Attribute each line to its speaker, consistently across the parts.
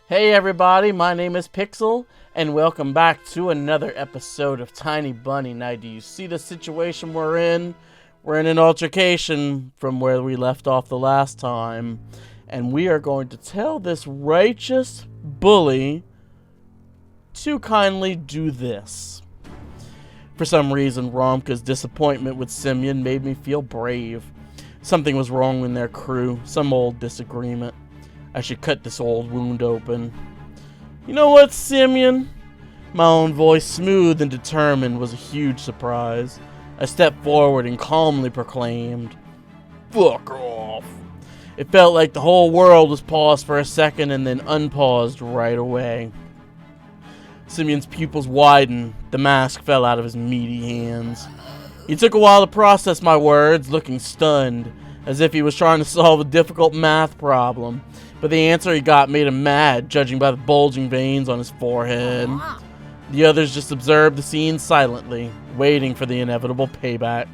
Speaker 1: Hey everybody, my name is Pixel, and welcome back to another episode of Tiny Bunny. Now, do you see the situation we're in? We're in an altercation from where we left off the last time, and we are going to tell this righteous bully to kindly do this. For some reason, Romka's disappointment with Simeon made me feel brave. Something was wrong in their crew, some old disagreement. I should cut this old wound open. You know what, Simeon? My own voice, smooth and determined, was a huge surprise. I stepped forward and calmly proclaimed, "Fuck off." It felt like the whole world was paused for a second and then unpaused right away. Simeon's pupils widened. The mask fell out of his meaty hands. He took a while to process my words, looking stunned, as if he was trying to solve a difficult math problem. But the answer he got made him mad, judging by the bulging veins on his forehead. The others just observed the scene silently, waiting for the inevitable payback.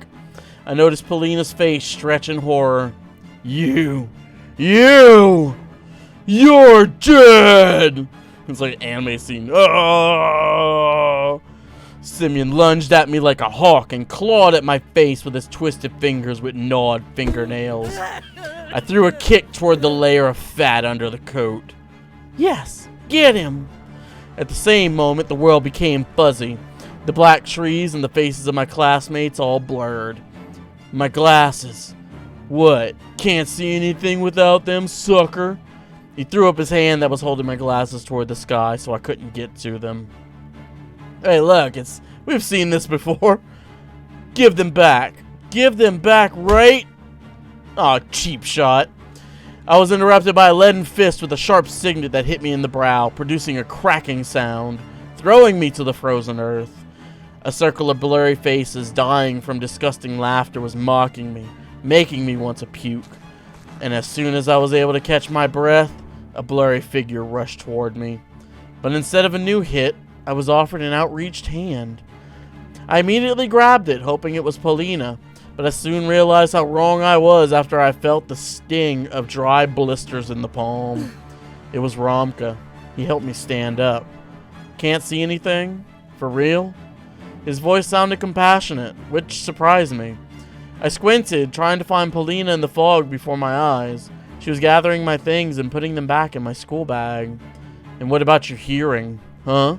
Speaker 1: I noticed Paulina's face stretch in horror. You're dead! It's like an anime scene. Oh! Simeon lunged at me like a hawk and clawed at my face with his twisted fingers with gnawed fingernails. I threw a kick toward the layer of fat under the coat. Yes, get him! At the same moment, the world became fuzzy. The black trees and the faces of my classmates all blurred. My glasses. What? Can't see anything without them, sucker? He threw up his hand that was holding my glasses toward the sky so I couldn't get to them. Hey, look, we've seen this before. Give them back. Give them back right... Aw, cheap shot. I was interrupted by a leaden fist with a sharp signet that hit me in the brow, producing a cracking sound, throwing me to the frozen earth. A circle of blurry faces, dying from disgusting laughter, was mocking me, making me want to puke. And as soon as I was able to catch my breath, a blurry figure rushed toward me. But instead of a new hit, I was offered an outreached hand. I immediately grabbed it, hoping it was Paulina. But I soon realized how wrong I was after I felt the sting of dry blisters in the palm. It was Romka. He helped me stand up. Can't see anything? For real? His voice sounded compassionate, which surprised me. I squinted, trying to find Paulina in the fog before my eyes. She was gathering my things and putting them back in my school bag. And what about your hearing? Huh?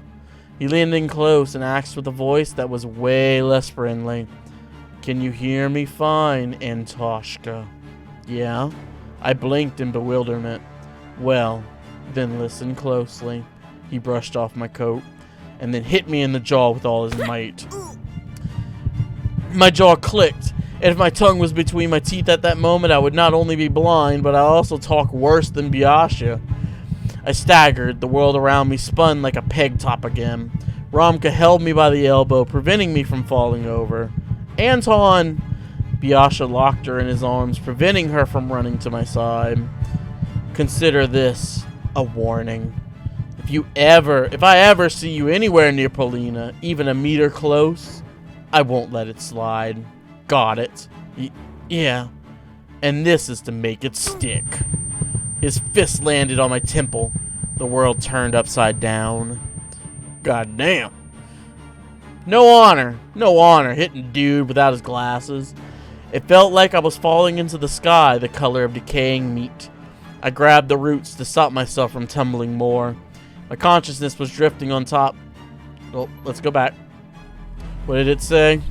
Speaker 1: He leaned in close and asked with a voice that was way less friendly. Can you hear me fine, Antoshka? Yeah? I blinked in bewilderment. Well, then listen closely. He brushed off my coat and then hit me in the jaw with all his might. My jaw clicked, and if my tongue was between my teeth at that moment, I would not only be blind, but I also talk worse than Biasha. I staggered. The world around me spun like a peg top again. Romka held me by the elbow, preventing me from falling over. Anton! Biasha locked her in his arms, preventing her from running to my side. Consider this a warning. If I ever see you anywhere near Paulina, even a meter close, I won't let it slide. Got it? Yeah. And this is to make it stick. His fist landed on my temple. The world turned upside down. God damn. No honor hitting dude without his glasses. It felt like I was falling into the sky, the color of decaying meat. I grabbed the roots to stop myself from tumbling more. My consciousness was drifting on top. Oh, let's go back. What did it say?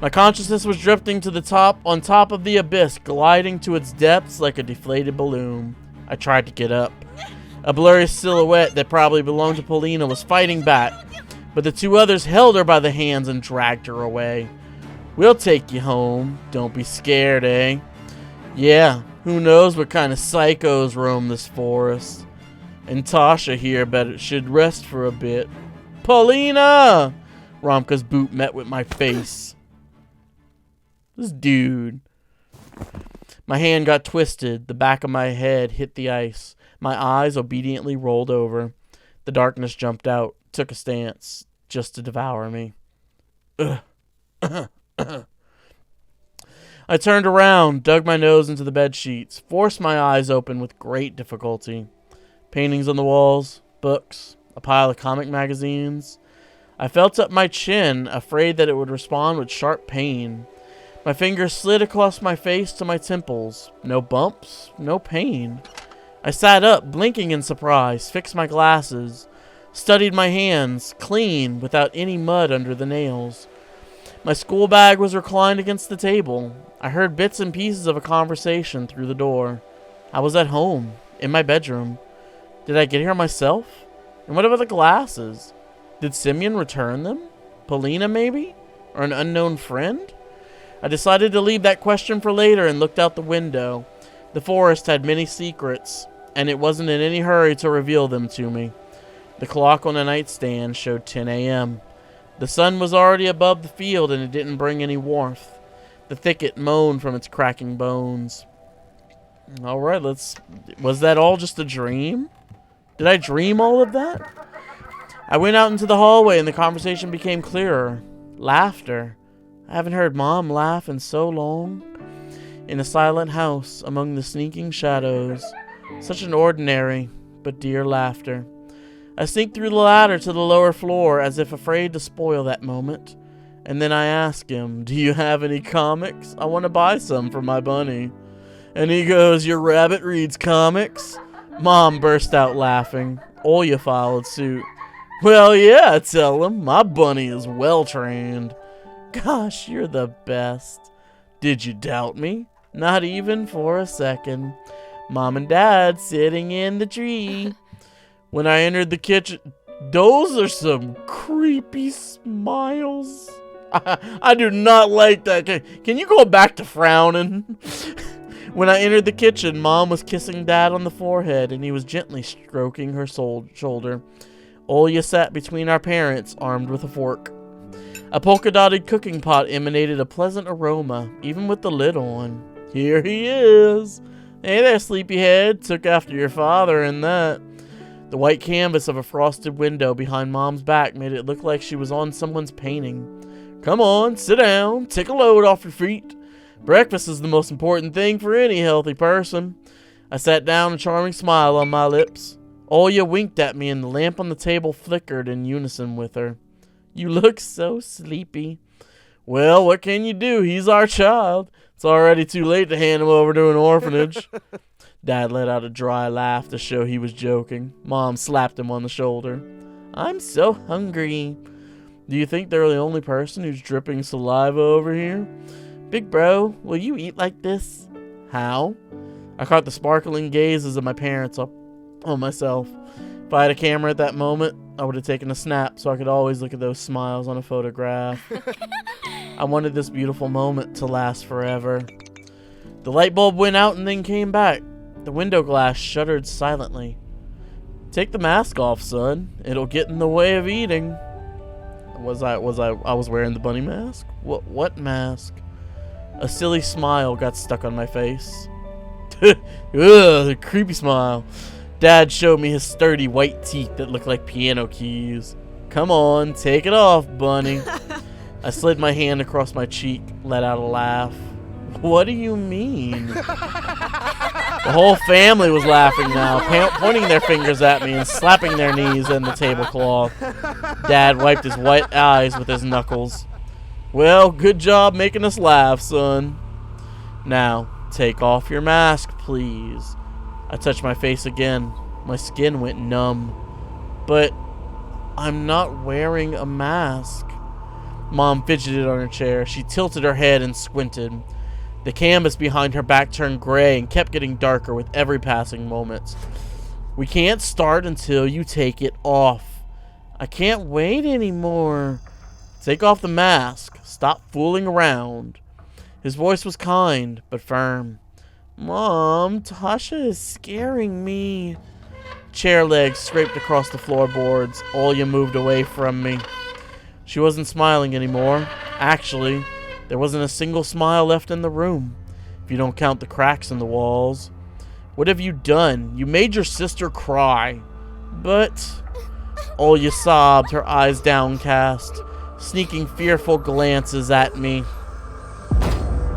Speaker 1: My consciousness was drifting to the top, on top of the abyss, gliding to its depths like a deflated balloon. I tried to get up. A blurry silhouette that probably belonged to Paulina was fighting back. But the two others held her by the hands and dragged her away. We'll take you home. Don't be scared, eh? Yeah, who knows what kind of psychos roam this forest. And Tasha here should rest for a bit. Paulina! Romka's boot met with my face. This dude. My hand got twisted. The back of my head hit the ice. My eyes obediently rolled over. The darkness jumped out, took a stance, just to devour me. I turned around, dug my nose into the bed sheets, forced my eyes open with great difficulty. Paintings on the walls, books, a pile of comic magazines. I felt up my chin, afraid that it would respond with sharp pain. My fingers slid across my face to my temples. No bumps, no pain. I sat up, blinking in surprise, fixed my glasses, studied my hands, clean, without any mud under the nails. My school bag was reclined against the table. I heard bits and pieces of a conversation through the door. I was at home, in my bedroom. Did I get here myself? And what about the glasses? Did Simeon return them? Polina, maybe? Or an unknown friend? I decided to leave that question for later and looked out the window. The forest had many secrets, and it wasn't in any hurry to reveal them to me. The clock on the nightstand showed 10 a.m. The sun was already above the field, and it didn't bring any warmth. The thicket moaned from its cracking bones. Alright, was that all just a dream? Did I dream all of that? I went out into the hallway, and the conversation became clearer. Laughter. I haven't heard Mom laugh in so long. In a silent house, among the sneaking shadows. Such an ordinary, but dear laughter. I sneaked through the ladder to the lower floor, as if afraid to spoil that moment. And then I asked him, "Do you have any comics? I want to buy some for my bunny." And he goes, "Your rabbit reads comics?" Mom burst out laughing. Olya followed suit. "Well, yeah, tell him. My bunny is well trained." Gosh, you're the best. Did you doubt me? Not even for a second. Mom and Dad sitting in the tree. When I entered the kitchen, those are some creepy smiles. I do not like that. Can you go back to frowning? When I entered the kitchen, Mom was kissing Dad on the forehead, and he was gently stroking her shoulder. Olya sat between our parents, armed with a fork. A polka-dotted cooking pot emanated a pleasant aroma, even with the lid on. Here he is. Hey there, sleepyhead. Took after your father in that. The white canvas of a frosted window behind Mom's back made it look like she was on someone's painting. Come on, sit down. Take a load off your feet. Breakfast is the most important thing for any healthy person. I sat down, a charming smile on my lips. Olya winked at me, and the lamp on the table flickered in unison with her. You look so sleepy. Well, what can you do? He's our child. It's already too late to hand him over to an orphanage. Dad let out a dry laugh to show he was joking. Mom slapped him on the shoulder. I'm so hungry. Do you think they're the only person who's dripping saliva over here? Big bro, will you eat like this? How? I caught the sparkling gazes of my parents up on myself. If I had a camera at that moment, I would have taken a snap so I could always look at those smiles on a photograph. I wanted this beautiful moment to last forever. The light bulb went out and then came back. The window glass shuddered silently. Take the mask off, son. It'll get in the way of eating. I was wearing the bunny mask? What mask? A silly smile got stuck on my face. Ugh, the creepy smile. Dad showed me his sturdy white teeth that looked like piano keys. Come on, take it off, bunny. I slid my hand across my cheek, let out a laugh. What do you mean? The whole family was laughing now, pointing their fingers at me and slapping their knees in the tablecloth. Dad wiped his white eyes with his knuckles. Well, good job making us laugh, son. Now, take off your mask, please. I touched my face again. My skin went numb. But I'm not wearing a mask. Mom fidgeted on her chair. She tilted her head and squinted. The canvas behind her back turned gray and kept getting darker with every passing moment. We can't start until you take it off. I can't wait anymore. Take off the mask. Stop fooling around. His voice was kind, but firm. Mom, Tasha is scaring me. Chair legs scraped across the floorboards. Olya moved away from me. She wasn't smiling anymore. Actually, there wasn't a single smile left in the room, if you don't count the cracks in the walls. What have you done? You made your sister cry. But... Olya sobbed, her eyes downcast, sneaking fearful glances at me.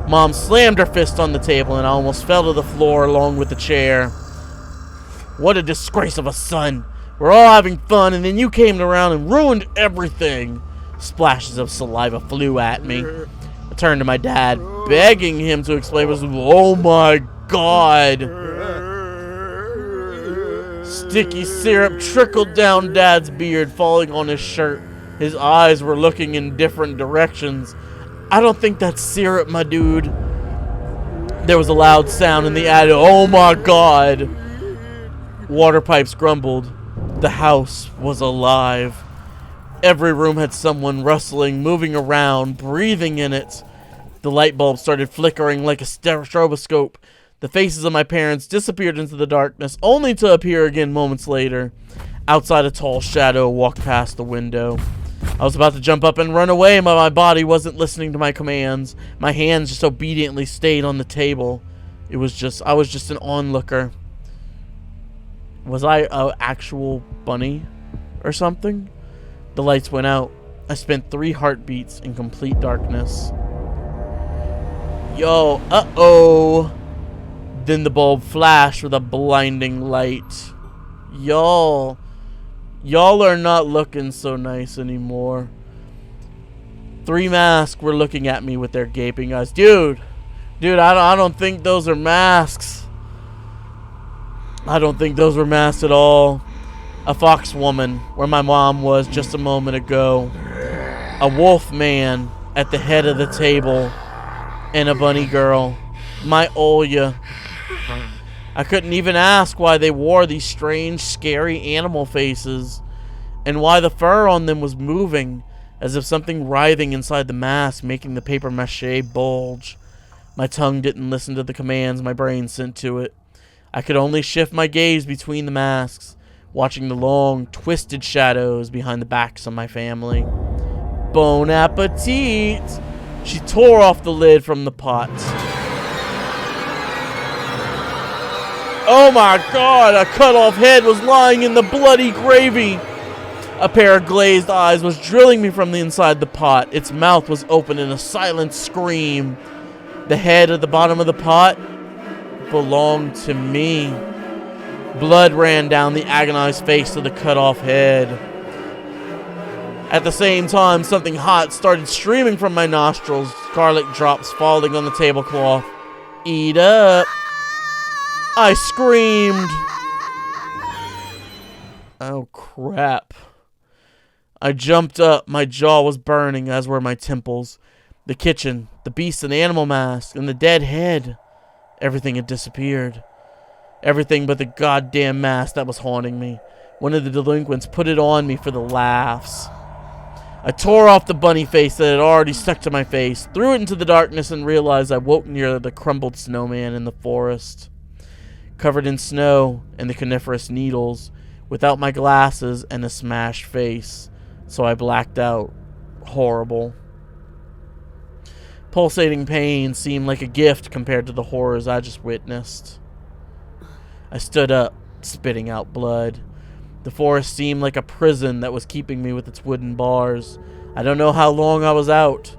Speaker 1: Mom slammed her fist on the table and I almost fell to the floor along with the chair. What a disgrace of a son. We're all having fun, and then you came around and ruined everything. Splashes of saliva flew at me. I turned to my dad, begging him to explain. Oh my God. Sticky syrup trickled down Dad's beard, falling on his shirt. His eyes were looking in different directions. I don't think that's syrup, my dude. There was a loud sound in the attic. Oh my God. Water pipes grumbled. The house was alive. Every room had someone rustling, moving around, breathing in it. The light bulb started flickering like a stroboscope. The faces of my parents disappeared into the darkness, only to appear again moments later. Outside, a tall shadow walked past the window. I was about to jump up and run away, but my body wasn't listening to my commands. My hands just obediently stayed on the table. I was just an onlooker. Was I an actual bunny or something? The lights went out. I spent 3 heartbeats in complete darkness. Yo, uh-oh. Then the bulb flashed with a blinding light. Y'all are not looking so nice anymore. 3 masks were looking at me with their gaping eyes. Dude, I don't think those are masks. I don't think those were masks at all. A fox woman, where my mom was just a moment ago. A wolf man at the head of the table. And a bunny girl. My Olya. I couldn't even ask why they wore these strange, scary animal faces. And why the fur on them was moving. As if something writhing inside the mask, making the paper mache bulge. My tongue didn't listen to the commands my brain sent to it. I could only shift my gaze between the masks, watching the long, twisted shadows behind the backs of my family. Bon appetit! She tore off the lid from the pot. Oh my God! A cut-off head was lying in the bloody gravy! A pair of glazed eyes was drilling me from the inside the pot. Its mouth was open in a silent scream. The head at the bottom of the pot belonged to me. Blood ran down the agonized face of the cut-off head. At the same time, something hot started streaming from my nostrils, garlic drops falling on the tablecloth. Eat up! I screamed. Oh, crap. I jumped up. My jaw was burning, as were my temples. The kitchen, the beast and animal mask, and the dead head. Everything had disappeared. Everything but the goddamn mask that was haunting me. One of the delinquents put it on me for the laughs. I tore off the bunny face that had already stuck to my face, threw it into the darkness, and realized I woke near the crumbled snowman in the forest. Covered in snow and the coniferous needles, without my glasses and a smashed face, so I blacked out. Horrible. Pulsating pain seemed like a gift compared to the horrors I just witnessed. I stood up, spitting out blood. The forest seemed like a prison that was keeping me with its wooden bars. I don't know how long I was out.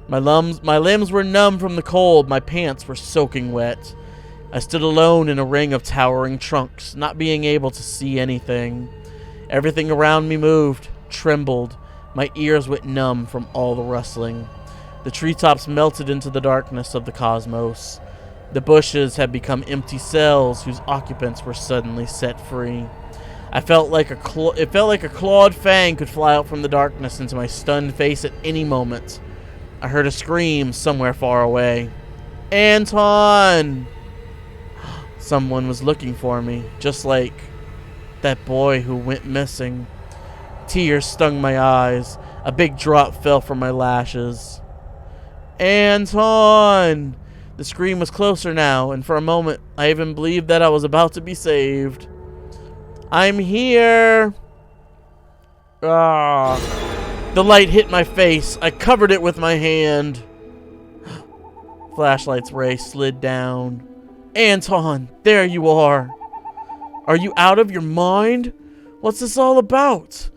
Speaker 1: My limbs were numb from the cold. My pants were soaking wet. I stood alone in a ring of towering trunks, not being able to see anything. Everything around me moved, trembled. My ears went numb from all the rustling. The treetops melted into the darkness of the cosmos. The bushes had become empty cells whose occupants were suddenly set free. It felt like a clawed fang could fly out from the darkness into my stunned face at any moment. I heard a scream somewhere far away. Anton! Someone was looking for me, just like that boy who went missing. Tears stung my eyes. A big drop fell from my lashes. Anton! The scream was closer now, and for a moment I even believed that I was about to be saved. I'm here! Ah! The light hit my face. I covered it with my hand. Flashlight's ray slid down. Anton, there you are. Are you out of your mind? What's this all about?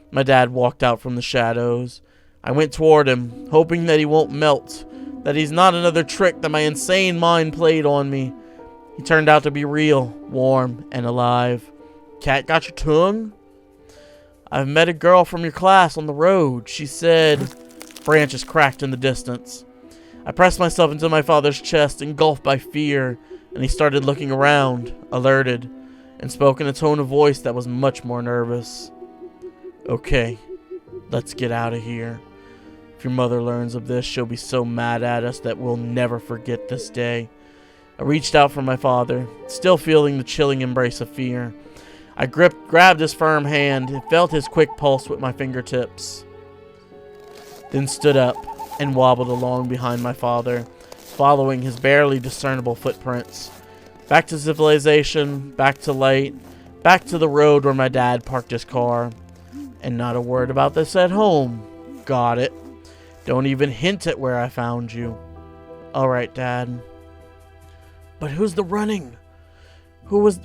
Speaker 1: My dad walked out from the shadows. I went toward him, hoping that he won't melt, that he's not another trick that my insane mind played on me. He turned out to be real, warm, and alive. Cat got your tongue? I've met a girl from your class on the road. She said... Branches cracked in the distance. I pressed myself into my father's chest, engulfed by fear, and he started looking around, alerted, and spoke in a tone of voice that was much more nervous. Okay, let's get out of here. If your mother learns of this, she'll be so mad at us that we'll never forget this day. I reached out for my father, still feeling the chilling embrace of fear. I grabbed his firm hand and felt his quick pulse with my fingertips. Then stood up and wobbled along behind my father, following his barely discernible footprints. Back to civilization, back to light, back to the road where my dad parked his car. And not a word about this at home. Got it. Don't even hint at where I found you. Alright, Dad. But who's the running? Where's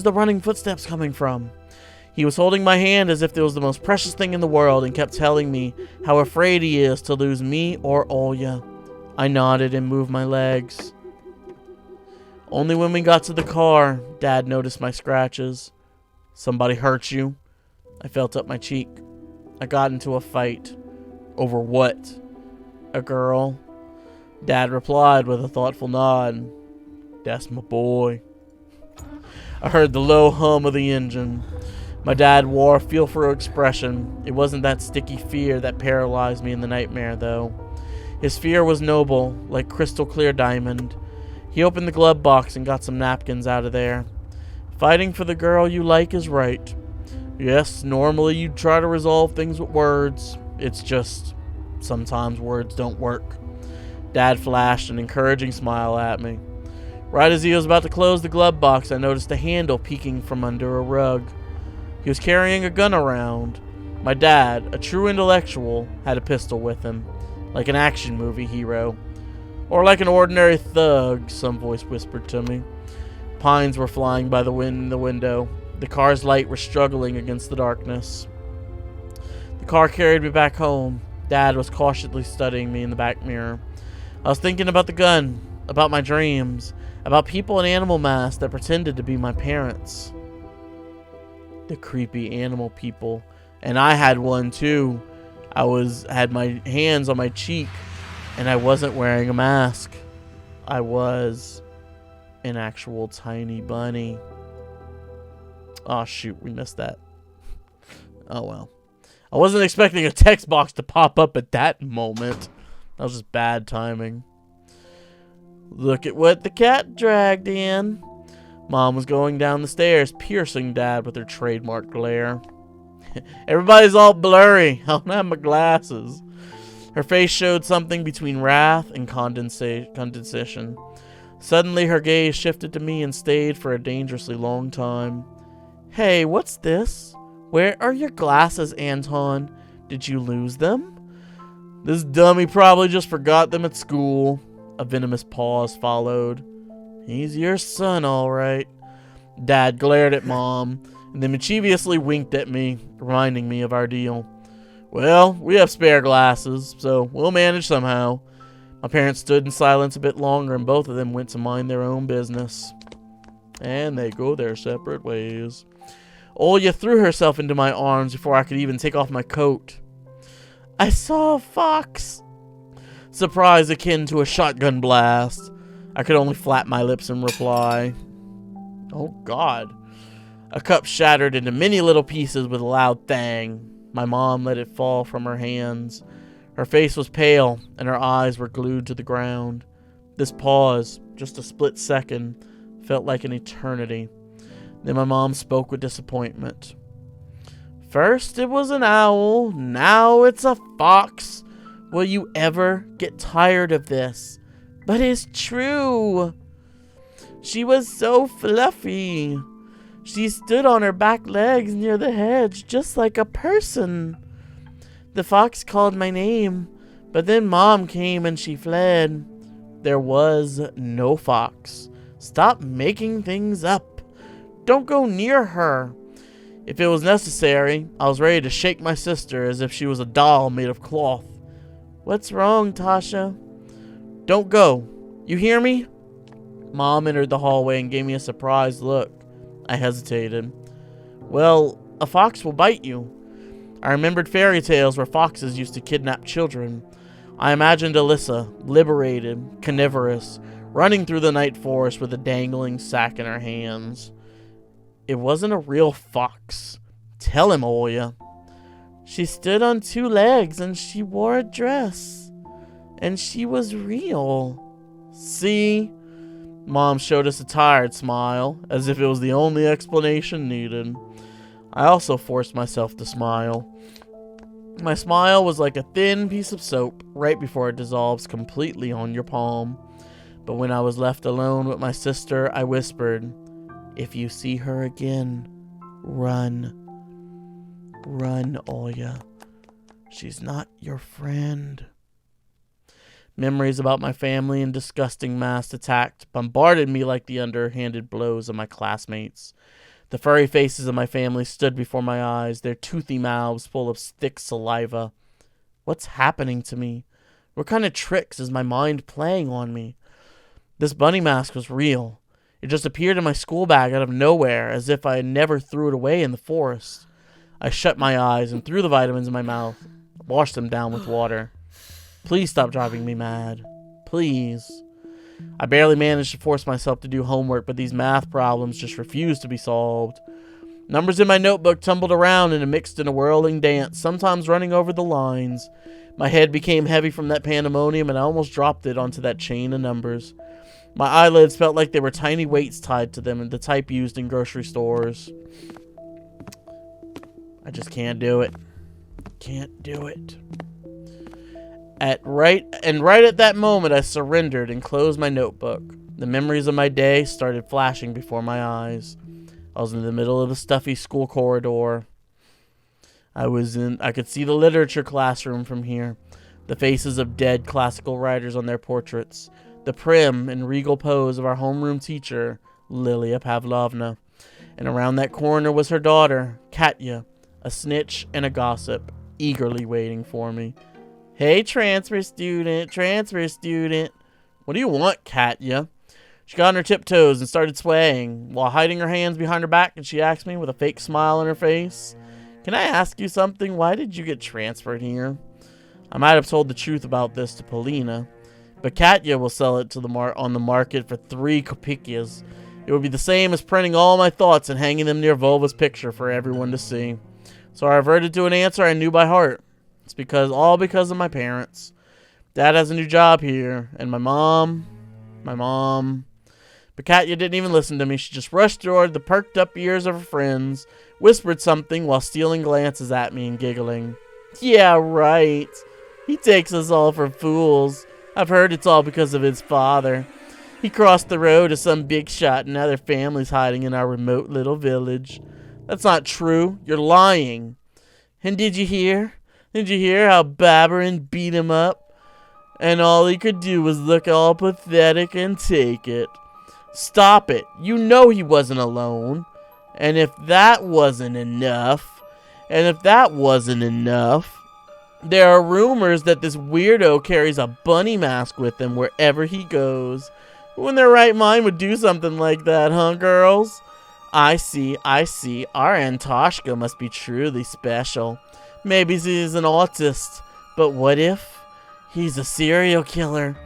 Speaker 1: the running footsteps coming from? He was holding my hand as if it was the most precious thing in the world and kept telling me how afraid he is to lose me or Olya. I nodded and moved my legs. Only when we got to the car, Dad noticed my scratches. Somebody hurt you? I felt up my cheek. I got into a fight. Over what? A girl? Dad replied with a thoughtful nod. That's my boy. I heard the low hum of the engine. My dad wore a feel-for expression. It wasn't that sticky fear that paralyzed me in the nightmare, though. His fear was noble, like crystal clear diamond. He opened the glove box and got some napkins out of there. Fighting for the girl you like is right. Yes, normally you'd try to resolve things with words. It's just, sometimes words don't work. Dad flashed an encouraging smile at me. Right as he was about to close the glove box, I noticed a handle peeking from under a rug. He was carrying a gun around. My dad, a true intellectual, had a pistol with him, like an action movie hero. Or like an ordinary thug, some voice whispered to me. Pines were flying by the wind in the window. The car's light was struggling against the darkness. The car carried me back home. Dad was cautiously studying me in the back mirror. I was thinking about the gun, about my dreams, about people in animal masks that pretended to be my parents. The creepy animal people. And I had one too. Had my hands on my cheek, and I wasn't wearing a mask. I was an actual tiny bunny. Oh shoot, we missed that. Oh well. I wasn't expecting a text box to pop up at that moment. That was just bad timing. Look at what the cat dragged in. Mom was going down the stairs, piercing Dad with her trademark glare. Everybody's all blurry. I don't have my glasses. Her face showed something between wrath and condescension. Suddenly, her gaze shifted to me and stayed for a dangerously long time. Hey, what's this? Where are your glasses, Anton? Did you lose them? This dummy probably just forgot them at school. A venomous pause followed. He's your son, all right. Dad glared at Mom and then mischievously winked at me, reminding me of our deal. Well, we have spare glasses, so we'll manage somehow. My parents stood in silence a bit longer, and both of them went to mind their own business. And they go their separate ways. Olya threw herself into my arms before I could even take off my coat. I saw a fox. Surprise akin to a shotgun blast. I could only flap my lips in reply. Oh God. A cup shattered into many little pieces with a loud thang. My mom let it fall from her hands. Her face was pale, and her eyes were glued to the ground. This pause, just a split second, felt like an eternity. Then my mom spoke with disappointment. First it was an owl, now it's a fox. Will you ever get tired of this? But it's true. She was so fluffy. She stood on her back legs near the hedge, just like a person. The fox called my name, but then Mom came and she fled. There was no fox. Stop making things up. Don't go near her. If it was necessary, I was ready to shake my sister as if she was a doll made of cloth. What's wrong, Tasha? Don't go. You hear me? Mom entered the hallway and gave me a surprised look. I hesitated. Well, A fox will bite you. I remembered fairy tales where foxes used to kidnap children. I imagined Alyssa, liberated, carnivorous, running through the night forest with a dangling sack in her hands. It wasn't a real fox. Tell him, Oya. She stood on 2 legs and she wore a dress. And she was real. See? Mom showed us a tired smile, as if it was the only explanation needed. I also forced myself to smile. My smile was like a thin piece of soap right before it dissolves completely on your palm. But when I was left alone with my sister, I whispered, "If you see her again, run. Run, Oya. She's not your friend." Memories about my family and disgusting mass attack bombarded me like the underhanded blows of my classmates. The furry faces of my family stood before my eyes, their toothy mouths full of thick saliva. What's happening to me? What kind of tricks is my mind playing on me? This bunny mask was real. It just appeared in my school bag out of nowhere, as if I had never threw it away in the forest. I shut my eyes and threw the vitamins in my mouth, washed them down with water. Please stop driving me mad. Please. I barely managed to force myself to do homework, but these math problems just refused to be solved. Numbers in my notebook tumbled around and mixed in a whirling dance, sometimes running over the lines. My head became heavy from that pandemonium, and I almost dropped it onto that chain of numbers. My eyelids felt like there were tiny weights tied to them, and the type used in grocery stores. I just can't do it. Can't do it. Right at that moment, I surrendered and closed my notebook. The memories of my day started flashing before my eyes. I was in the middle of the stuffy school corridor. I could see the literature classroom from here. The faces of dead classical writers on their portraits. The prim and regal pose of our homeroom teacher, Lilia Pavlovna. And around that corner was her daughter, Katya, a snitch and a gossip, eagerly waiting for me. "Hey, transfer student, transfer student." "What do you want, Katya?" She got on her tiptoes and started swaying, while hiding her hands behind her back, and she asked me with a fake smile on her face, "Can I ask you something? Why did you get transferred here?" I might have told the truth about this to Polina, but Katya will sell it to on the market for 3 kopikas. It would be the same as printing all my thoughts and hanging them near Volva's picture for everyone to see. So I reverted to an answer I knew by heart. It's all because of my parents. Dad has a new job here, and my mom. But Katya didn't even listen to me. She just rushed toward the perked up ears of her friends, whispered something while stealing glances at me and giggling. "Yeah, right. He takes us all for fools. I've heard it's all because of his father. He crossed the road to some big shot, and now their family's hiding in our remote little village." "That's not true. You're lying." "And did you hear? Did you hear how Babberin beat him up? And all he could do was look all pathetic and take it." "Stop it. You know he wasn't alone. And if that wasn't enough, there are rumors that this weirdo carries a bunny mask with him wherever he goes. Who in their right mind would do something like that, huh, girls? I see. Our Antoshka must be truly special. Maybe he's an autist, but what if he's a serial killer?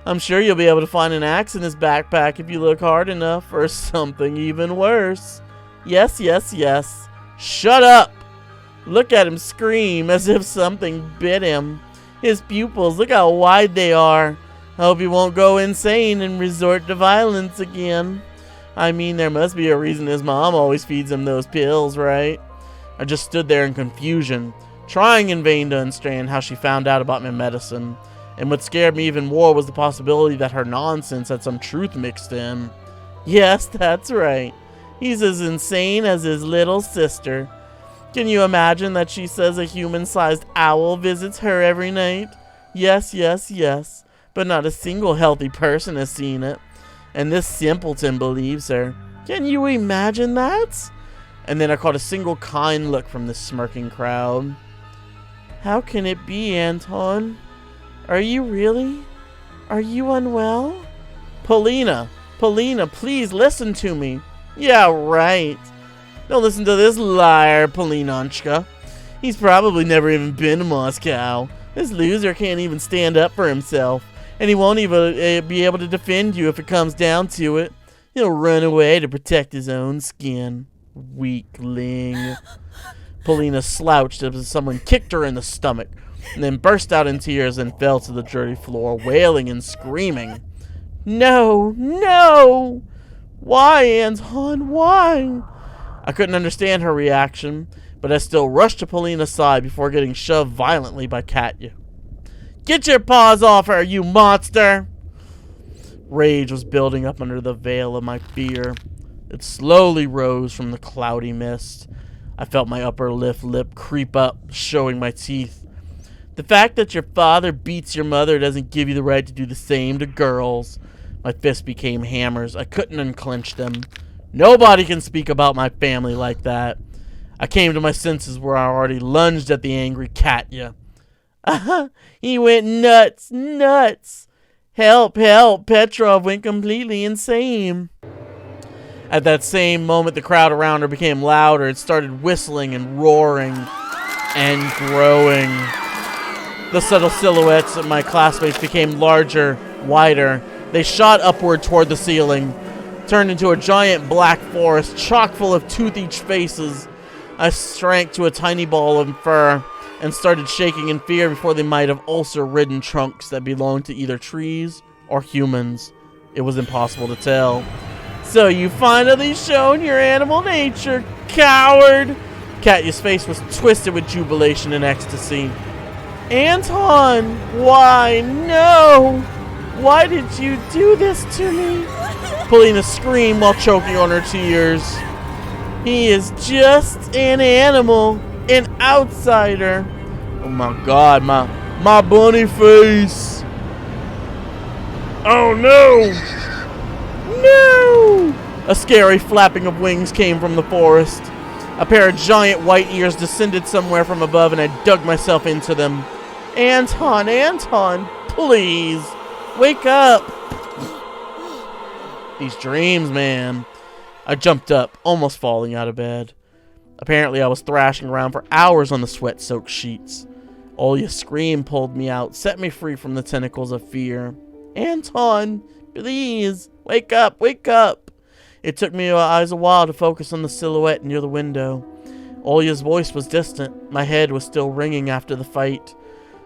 Speaker 1: I'm sure you'll be able to find an axe in his backpack if you look hard enough, or something even worse. Yes. Shut up! Look at him scream as if something bit him. His pupils, look how wide they are. I hope he won't go insane and resort to violence again. I mean, there must be a reason his mom always feeds him those pills, right?" I just stood there in confusion, trying in vain to understand how she found out about my medicine. And what scared me even more was the possibility that her nonsense had some truth mixed in. "Yes, that's right. He's as insane as his little sister. Can you imagine that she says a human-sized owl visits her every night? Yes. But not a single healthy person has seen it. And this simpleton believes her. Can you imagine that?" And then I caught a single kind look from the smirking crowd. "How can it be, Anton? Are you really? Are you unwell?" Polina, please listen to me." "Yeah, right. Don't listen to this liar, Polinonchka. He's probably never even been to Moscow. This loser can't even stand up for himself. And he won't even be able to defend you if it comes down to it. He'll run away to protect his own skin. Weakling. Polina slouched as if someone kicked her in the stomach, and then burst out in tears and fell to the dirty floor, wailing and screaming. No, no! Why, Anton, why? I couldn't understand her reaction, but I still rushed to Polina's side before getting shoved violently by Katya. Get your paws off her, you monster! Rage was building up under the veil of my fear. It slowly rose from the cloudy mist. I felt my upper lip creep up, showing my teeth. The fact that your father beats your mother doesn't give you the right to do the same to girls. My fists became hammers. I couldn't unclench them. Nobody can speak about my family like that. I came to my senses where I already lunged at the angry Katya. He went nuts, nuts. Help, help. Petrov went completely insane. At that same moment, the crowd around her became louder. It started whistling and roaring and growing. The subtle silhouettes of my classmates became larger, wider. They shot upward toward the ceiling, turned into a giant black forest, chock full of tooth-each faces. I shrank to a tiny ball of fur and started shaking in fear before they might have ulcer-ridden trunks that belonged to either trees or humans. It was impossible to tell. So you finally shown your animal nature, coward! Katya's face was twisted with jubilation and ecstasy. Anton! Why? No! Why did you do this to me? Polina screamed while choking on her tears. He is just an animal, an outsider. Oh my god, my bunny face. Oh no! No! A scary flapping of wings came from the forest. A pair of giant white ears descended somewhere from above, and I dug myself into them. Anton, please, wake up. These dreams, man. I jumped up, almost falling out of bed. Apparently, I was thrashing around for hours on the sweat-soaked sheets. Olya's scream pulled me out, set me free from the tentacles of fear. Anton, please, wake up, wake up. It took me a while to focus on the silhouette near the window. Olya's voice was distant. My head was still ringing after the fight.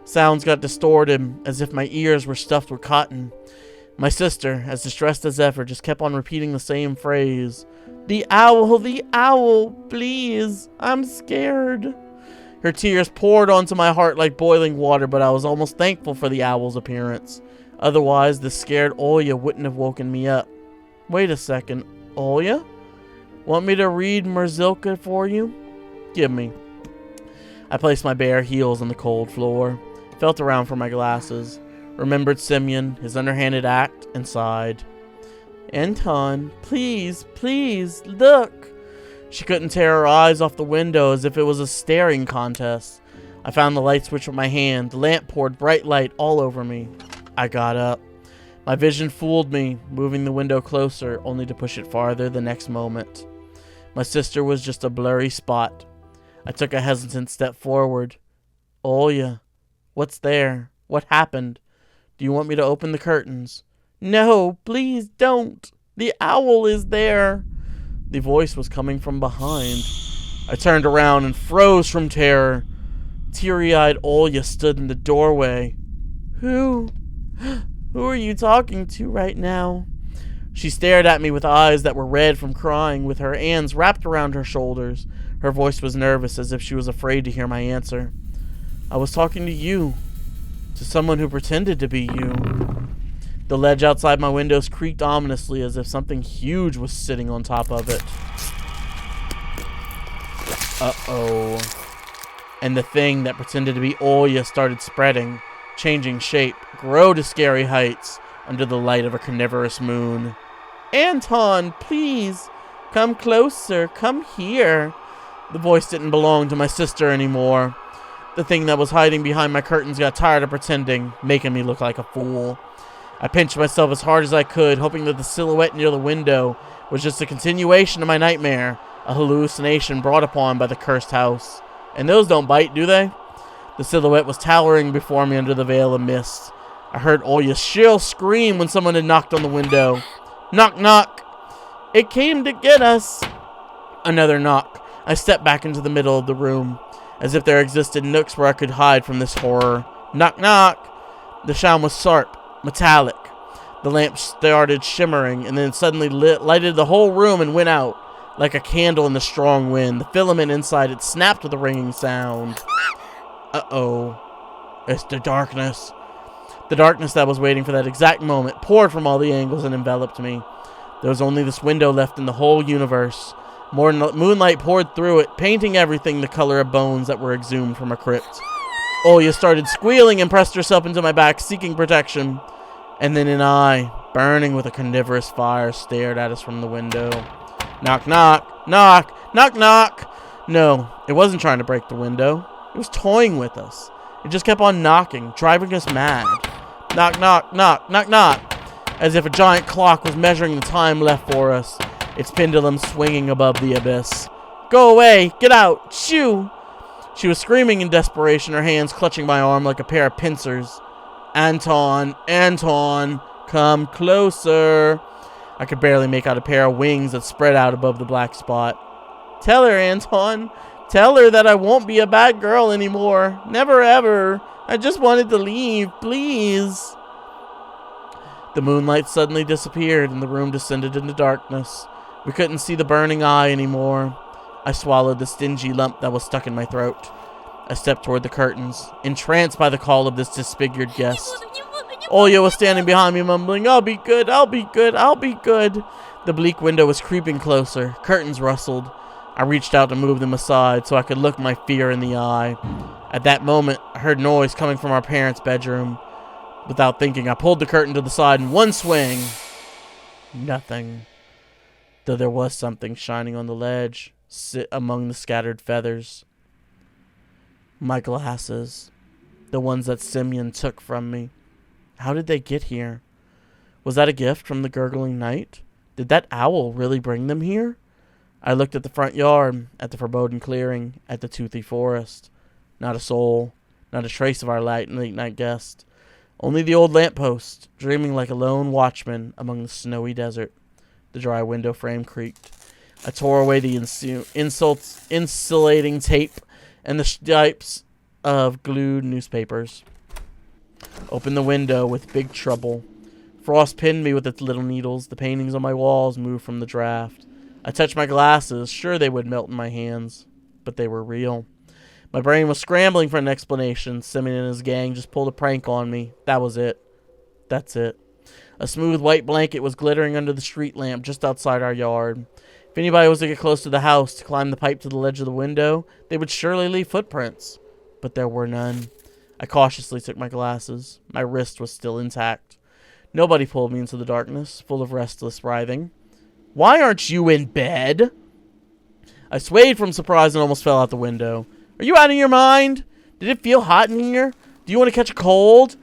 Speaker 1: Sounds got distorted, as if my ears were stuffed with cotton. My sister, as distressed as ever, just kept on repeating the same phrase. The owl, please, I'm scared. Her tears poured onto my heart like boiling water, but I was almost thankful for the owl's appearance. Otherwise, the scared Olya wouldn't have woken me up. Wait a second, Olya? Want me to read Merzilka for you? Give me. I placed my bare heels on the cold floor, felt around for my glasses, remembered Semyon, his underhanded act, and sighed. Anton, please, please, look. She couldn't tear her eyes off the window as if it was a staring contest. I found the light switch with my hand. The lamp poured bright light all over me. I got up. My vision fooled me, moving the window closer, only to push it farther the next moment. My sister was just a blurry spot. I took a hesitant step forward. Olya, what's there? What happened? Do you want me to open the curtains? No, please don't. The owl is there. The voice was coming from behind. I turned around and froze from terror. Teary-eyed Olya stood in the doorway. Who are you talking to right now? She stared at me with eyes that were red from crying, with her hands wrapped around her shoulders. Her voice was nervous, as if she was afraid to hear my answer. I was talking to you. To someone who pretended to be you. The ledge outside my windows creaked ominously, as if something huge was sitting on top of it. Uh-oh. And the thing that pretended to be Olya started spreading, changing shape, grow to scary heights under the light of a carnivorous moon. Anton, please, come closer, come here. The voice didn't belong to my sister anymore. The thing that was hiding behind my curtains got tired of pretending, making me look like a fool. I pinched myself as hard as I could, hoping that the silhouette near the window was just a continuation of my nightmare, a hallucination brought upon by the cursed house. And those don't bite, do they? The silhouette was towering before me under the veil of mist. I heard Olya's shrill scream when someone had knocked on the window. Knock, knock. It came to get us. Another knock. I stepped back into the middle of the room, as if there existed nooks where I could hide from this horror. Knock, knock. The sound was sharp, metallic. The lamp started shimmering and then suddenly lighted the whole room and went out. Like a candle in the strong wind, the filament inside it snapped with a ringing sound. Uh-oh. It's the darkness. The darkness that was waiting for that exact moment poured from all the angles and enveloped me. There was only this window left in the whole universe. More moonlight poured through it, painting everything the color of bones that were exhumed from a crypt. Olya started squealing and pressed herself into my back, seeking protection. And then an eye, burning with a carnivorous fire, stared at us from the window. Knock, knock, knock, knock, knock. No, it wasn't trying to break the window. It was toying with us. It just kept on knocking, driving us mad. Knock, knock, knock, knock, knock. As if a giant clock was measuring the time left for us, its pendulum swinging above the abyss. Go away! Get out! Shoo! She was screaming in desperation, her hands clutching my arm like a pair of pincers. Anton, Anton, come closer. I could barely make out a pair of wings that spread out above the black spot. Tell her, Anton. Tell her that I won't be a bad girl anymore. Never ever. I just wanted to leave, please. The moonlight suddenly disappeared and the room descended into darkness. We couldn't see the burning eye anymore. I swallowed the stingy lump that was stuck in my throat. I stepped toward the curtains, entranced by the call of this disfigured guest. Olya was standing behind me, mumbling, I'll be good, I'll be good, I'll be good. The bleak window was creeping closer. Curtains rustled. I reached out to move them aside so I could look my fear in the eye. At that moment, I heard noise coming from our parents' bedroom. Without thinking, I pulled the curtain to the side in one swing. Nothing. Though there was something shining on the ledge, sit among the scattered feathers. My glasses. The ones that Simeon took from me. How did they get here? Was that a gift from the gurgling night? Did that owl really bring them here? I looked at the front yard, at the foreboding clearing, at the toothy forest. Not a soul, not a trace of our late night guest. Only the old lamppost, dreaming like a lone watchman among the snowy desert. The dry window frame creaked. I tore away the insulating tape and the stripes of glued newspapers. Opened the window with big trouble. Frost pinned me with its little needles. The paintings on my walls moved from the draft. I touched my glasses, sure they would melt in my hands. But they were real. My brain was scrambling for an explanation. Simeon and his gang just pulled a prank on me. That was it. That's it. A smooth white blanket was glittering under the street lamp just outside our yard. If anybody was to get close to the house to climb the pipe to the ledge of the window, they would surely leave footprints. But there were none. I cautiously took my glasses. My wrist was still intact. Nobody pulled me into the darkness, full of restless writhing. Why aren't you in bed? I swayed from surprise and almost fell out the window. Are you out of your mind? Did it feel hot in here? Do you want to catch a cold?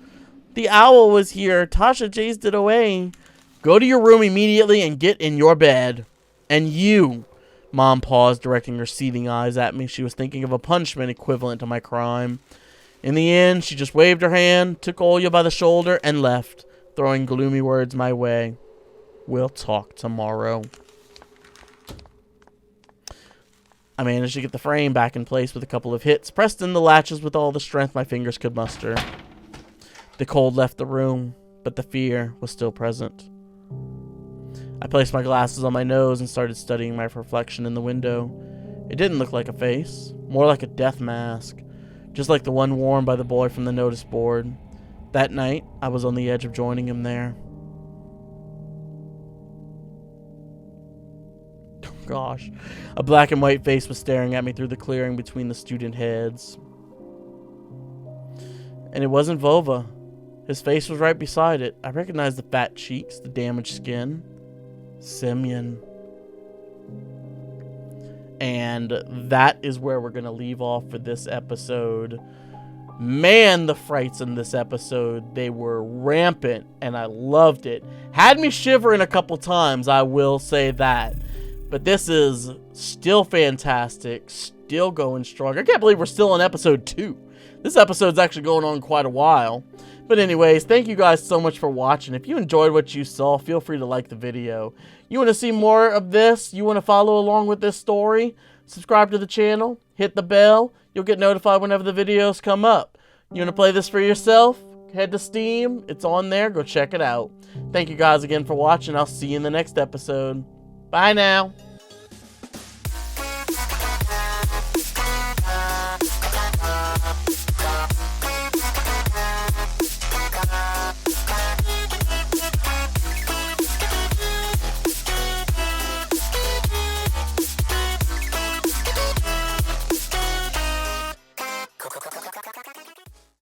Speaker 1: The owl was here. Tasha chased it away. Go to your room immediately and get in your bed. And you. Mom paused, directing her seething eyes at me. She was thinking of a punishment equivalent to my crime. In the end, she just waved her hand, took Olya by the shoulder, and left, throwing gloomy words my way. We'll talk tomorrow. I managed to get the frame back in place with a couple of hits, pressed in the latches with all the strength my fingers could muster. The cold left the room, but the fear was still present. I placed my glasses on my nose and started studying my reflection in the window. It didn't look like a face, more like a death mask, just like the one worn by the boy from the notice board. That night, I was on the edge of joining him there. Gosh. A black and white face was staring at me through the clearing between the student heads. And it wasn't Vova. His face was right beside it. I recognized the fat cheeks, the damaged skin. Simeon. And that is where we're going to leave off for this episode. Man, the frights in this episode, they were rampant, and I loved it. Had me shivering a couple times, I will say that. But this is still fantastic, still going strong. I can't believe we're still on episode 2. This episode's actually going on quite a while. But anyways, thank you guys so much for watching. If you enjoyed what you saw, feel free to like the video. You want to see more of this? You want to follow along with this story? Subscribe to the channel, hit the bell. You'll get notified whenever the videos come up. You want to play this for yourself? Head to Steam. It's on there. Go check it out. Thank you guys again for watching. I'll see you in the next episode. Bye now.